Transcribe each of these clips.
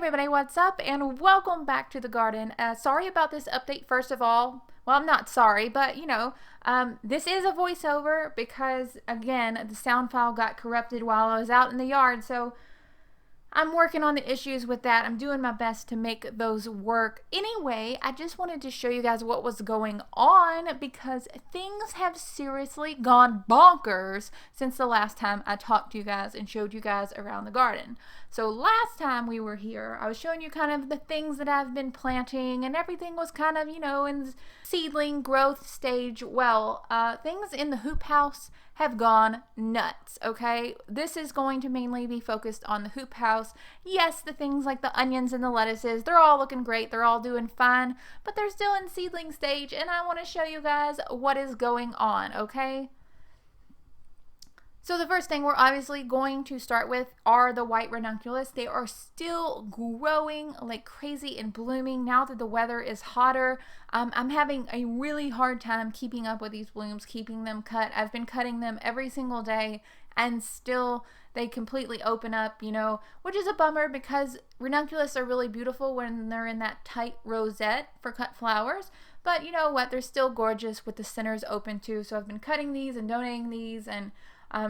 everybody, what's up, and welcome back to the garden. Sorry about this update, first of all. Well, I'm not sorry, but this is a voiceover because, again, the sound file got corrupted while I was out in the yard, so I'm working on the issues with that. I'm doing my best to make those work. Anyway, I just wanted to show you guys what was going on because things have seriously gone bonkers since the last time I talked to you guys and showed you guys around the garden. So last time we were here, I was showing you kind of the things that I've been planting, and everything was kind of, in seedling growth stage. Well, things in the hoop house have gone nuts, okay? This is going to mainly be focused on the hoop house. Yes, the things like the onions and the lettuces, they're all looking great, they're all doing fine, but they're still in seedling stage, and I want to show you guys what is going on, okay? So the first thing we're obviously going to start with are the white ranunculus. They are still growing like crazy and blooming now that the weather is hotter. I'm having a really hard time keeping up with these blooms, keeping them cut. I've been cutting them every single day and still they completely open up, which is a bummer because ranunculus are really beautiful when they're in that tight rosette for cut flowers. But you know what? They're still gorgeous with the centers open too. So I've been cutting these and donating these and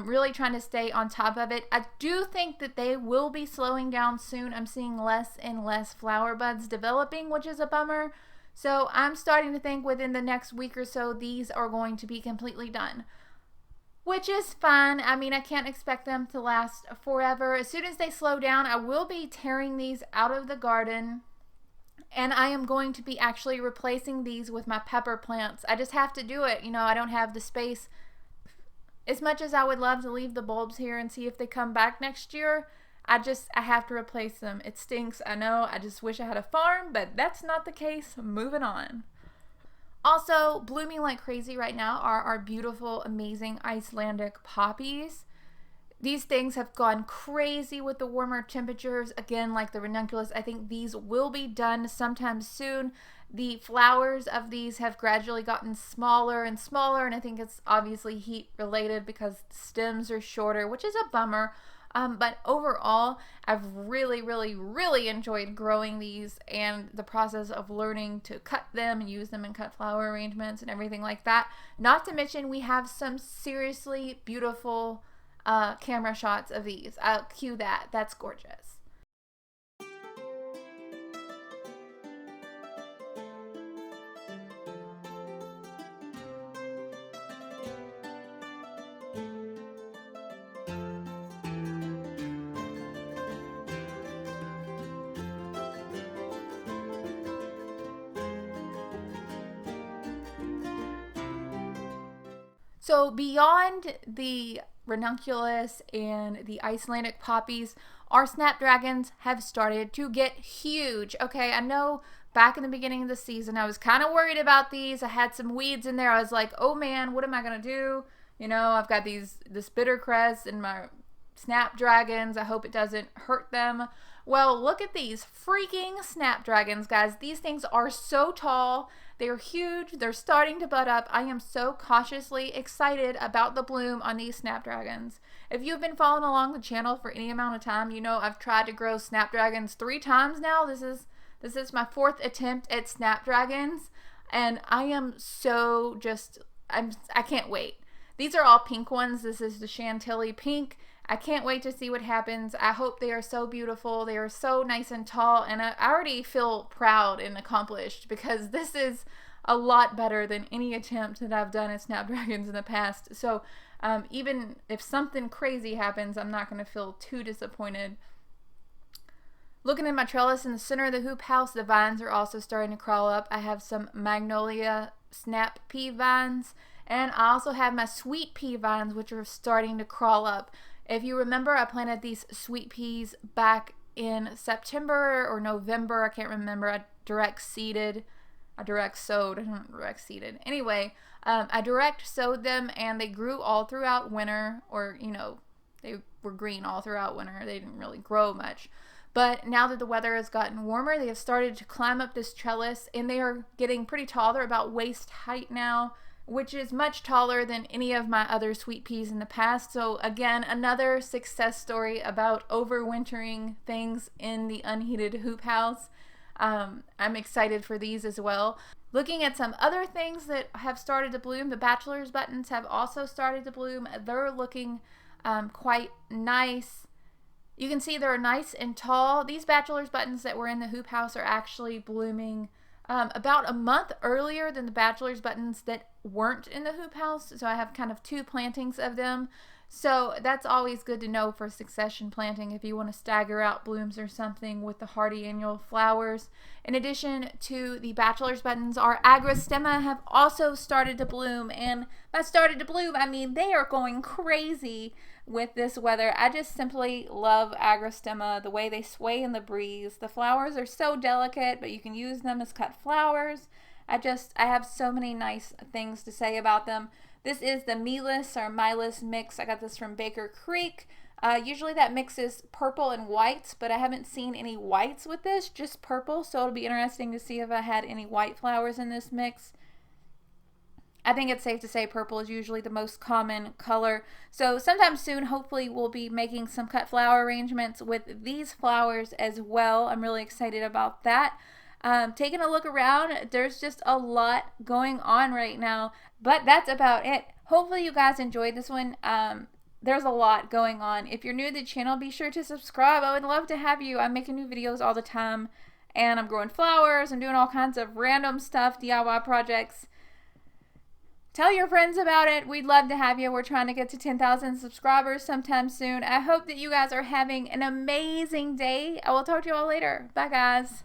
really trying to stay on top of it. I do think that they will be slowing down soon. I'm seeing less and less flower buds developing, which is a bummer. So I'm starting to think within the next week or so, these are going to be completely done, which is fine. I mean, I can't expect them to last forever. As soon as they slow down, I will be tearing these out of the garden. And I am going to be actually replacing these with my pepper plants. I just have to do it. I don't have the space. As much as I would love to leave the bulbs here and see if they come back next year, I have to replace them. It stinks, I know. I just wish I had a farm, but that's not the case. Moving on. Also, blooming like crazy right now are our beautiful, amazing Icelandic poppies. These things have gone crazy with the warmer temperatures. Again, like the ranunculus, I think these will be done sometime soon. The flowers of these have gradually gotten smaller and smaller, and I think it's obviously heat related because the stems are shorter, which is a bummer. But overall, I've really, really, really enjoyed growing these and the process of learning to cut them and use them in cut flower arrangements and everything like that. Not to mention, we have some seriously beautiful camera shots of these. I'll cue that. That's gorgeous. So beyond the ranunculus and the Icelandic poppies, our snapdragons have started to get huge. Okay, I know back in the beginning of the season, I was kind of worried about these. I had some weeds in there. I was like, oh man, what am I going to do? I've got this bitter cress in my snapdragons. I hope it doesn't hurt them. Well, look at these freaking snapdragons, guys. These things are so tall. They're huge. They're starting to bud up. I am so cautiously excited about the bloom on these snapdragons. If you've been following along the channel for any amount of time, I've tried to grow snapdragons 3 times now. This is my 4th attempt at snapdragons, and I am so I can't wait. These are all pink ones. This is the Chantilly pink. I can't wait to see what happens. I hope they are so beautiful. They are so nice and tall, and I already feel proud and accomplished because this is a lot better than any attempt that I've done at snapdragons in the past. So even if something crazy happens, I'm not going to feel too disappointed. Looking at my trellis in the center of the hoop house, the vines are also starting to crawl up. I have some magnolia snap pea vines, and I also have my sweet pea vines, which are starting to crawl up. If you remember, I planted these sweet peas back in September or November. I can't remember. I direct sowed. I don't direct seeded. Anyway, I direct sowed them, and they grew all throughout winter, or, they were green all throughout winter. They didn't really grow much. But now that the weather has gotten warmer, they have started to climb up this trellis, and they are getting pretty tall. They're about waist height now. which is much taller than any of my other sweet peas in the past. So again, another success story about overwintering things in the unheated hoop house. I'm excited for these as well. Looking at some other things that have started to bloom, the bachelor's buttons have also started to bloom. They're looking quite nice. You can see they're nice and tall. These bachelor's buttons that were in the hoop house are actually blooming about a month earlier than the bachelor's buttons that weren't in the hoop house. So I have kind of two plantings of them. So that's always good to know for succession planting if you want to stagger out blooms or something with the hardy annual flowers. In addition to the bachelor's buttons, our agrostemma have also started to bloom. And by started to bloom, I mean they are going crazy with this weather. I just simply love agrostemma, the way they sway in the breeze. The flowers are so delicate, but you can use them as cut flowers. I have so many nice things to say about them. This is the Mealis or Milas mix. I got this from Baker Creek. Usually that mix is purple and whites, but I haven't seen any whites with this, just purple. So it'll be interesting to see if I had any white flowers in this mix. I think it's safe to say purple is usually the most common color. So sometime soon, hopefully, we'll be making some cut flower arrangements with these flowers as well. I'm really excited about that. Taking a look around, there's just a lot going on right now, but that's about it. Hopefully you guys enjoyed this one. There's a lot going on. If you're new to the channel, be sure to subscribe. I would love to have you. I'm making new videos all the time, and I'm growing flowers. I'm doing all kinds of random stuff, DIY projects. Tell your friends about it. We'd love to have you. We're trying to get to 10,000 subscribers sometime soon. I hope that you guys are having an amazing day. I will talk to you all later. Bye, guys.